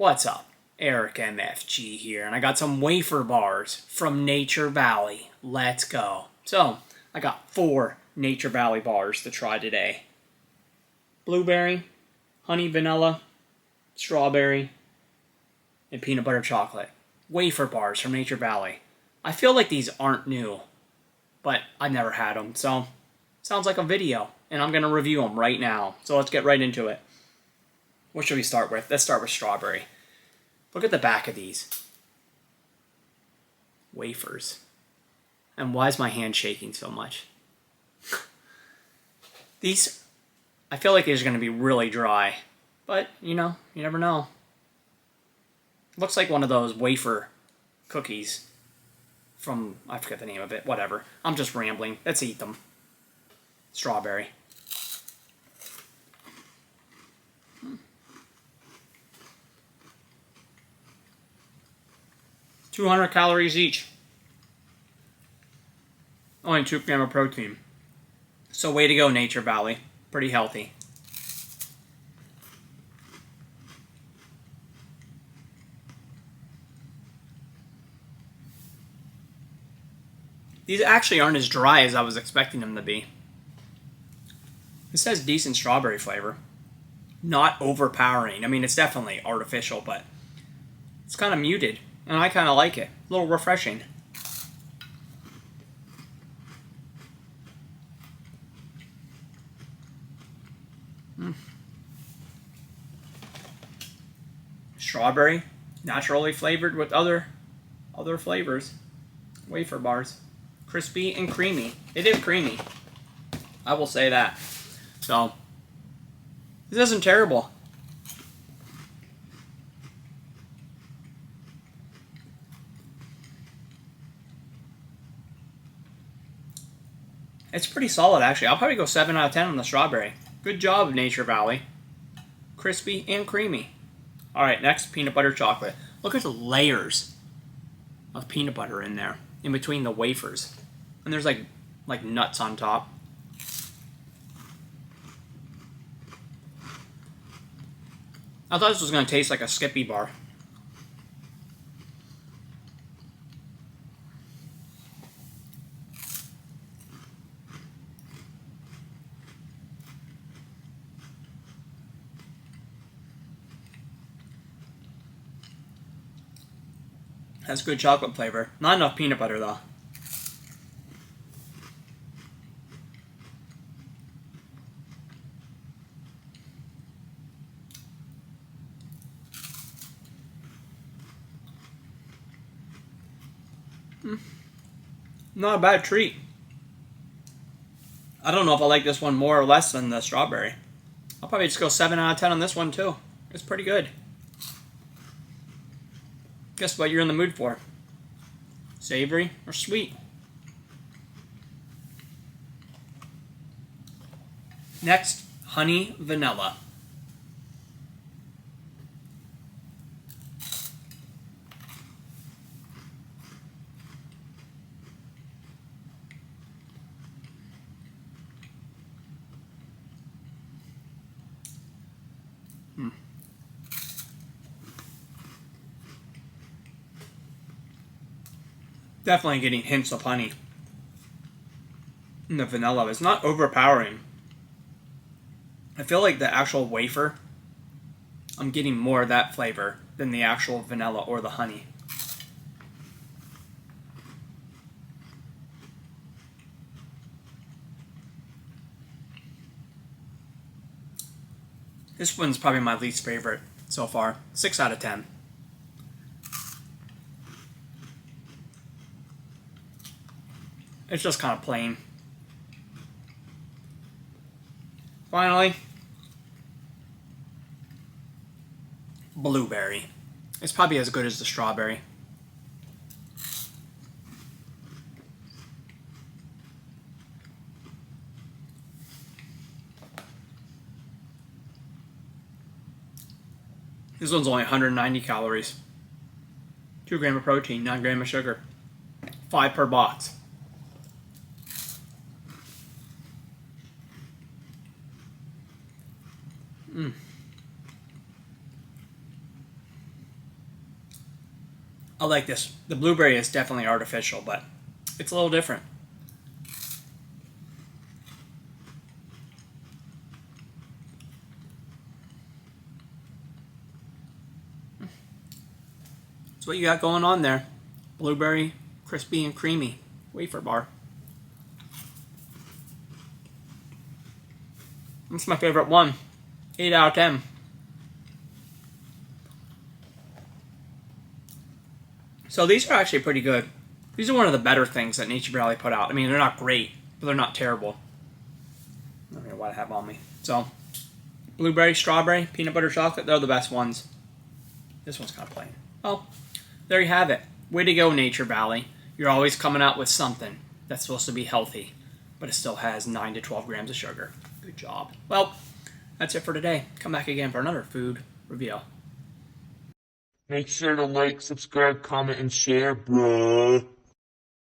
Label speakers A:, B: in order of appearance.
A: What's up? Eric MFG here, and I got some wafer bars from Nature Valley. Let's go. So, I got 4 Nature Valley bars to try today. Blueberry, honey vanilla, strawberry, and peanut butter chocolate. Wafer bars from Nature Valley. I feel like these aren't new, but I've never had them, so sounds like a video, and I'm going to review them right now. So let's get right into it. What should we start with? Let's start with strawberry. Look at the back of these wafers. And why is my hand shaking so much? These, I feel like these are going to be really dry. But, you know, you never know. Looks like one of those wafer cookies from, I forget the name of it, whatever. I'm just rambling. Let's eat them. Strawberry. 200 calories each. Only 2 grams of protein. So way to go, Nature Valley. Pretty healthy. These actually aren't as dry as I was expecting them to be. This has decent strawberry flavor. Not overpowering. I mean, it's definitely artificial, but it's kind of muted. And I kind of like it. A little refreshing. Strawberry, naturally flavored with other flavors. Wafer bars. Crispy and creamy. It is creamy. I will say that. So, this isn't terrible. It's pretty solid, actually. I'll probably go 7 out of 10 on the strawberry. Good job, Nature Valley. Crispy and creamy. Alright, next, peanut butter chocolate. Look at the layers of peanut butter in there, in between the wafers. And there's like nuts on top. I thought this was going to taste like a Skippy bar. Has good chocolate flavor. Not enough peanut butter, though. Not a bad treat. I don't know if I like this one more or less than the strawberry. I'll probably just go 7 out of 10 on this one, too. It's pretty good. Guess what you're in the mood for? Savory or sweet? Next, honey vanilla. Definitely getting hints of honey. And the vanilla is not overpowering. I feel like the actual wafer, I'm getting more of that flavor than the actual vanilla or the honey. This one's probably my least favorite so far. 6 out of 10. It's just kind of plain. Finally, blueberry. It's probably as good as the strawberry. This one's only 190 calories. 2 grams of protein, 9 grams of sugar. 5 per box. I like this. The blueberry is definitely artificial, but it's a little different. That's what you got going on there. Blueberry, crispy and creamy wafer bar. That's my favorite one. 8 out of 10. So these are actually pretty good. These are one of the better things that Nature Valley put out. I mean, they're not great, but they're not terrible. I don't know what I have on me. So, blueberry, strawberry, peanut butter chocolate, they're the best ones. This one's kind of plain. Well, there you have it. Way to go, Nature Valley. You're always coming out with something that's supposed to be healthy, but it still has 9 to 12 grams of sugar. Good job. Well, that's it for today. Come back again for another food review.
B: Make sure to like, subscribe, comment, and share, bruh.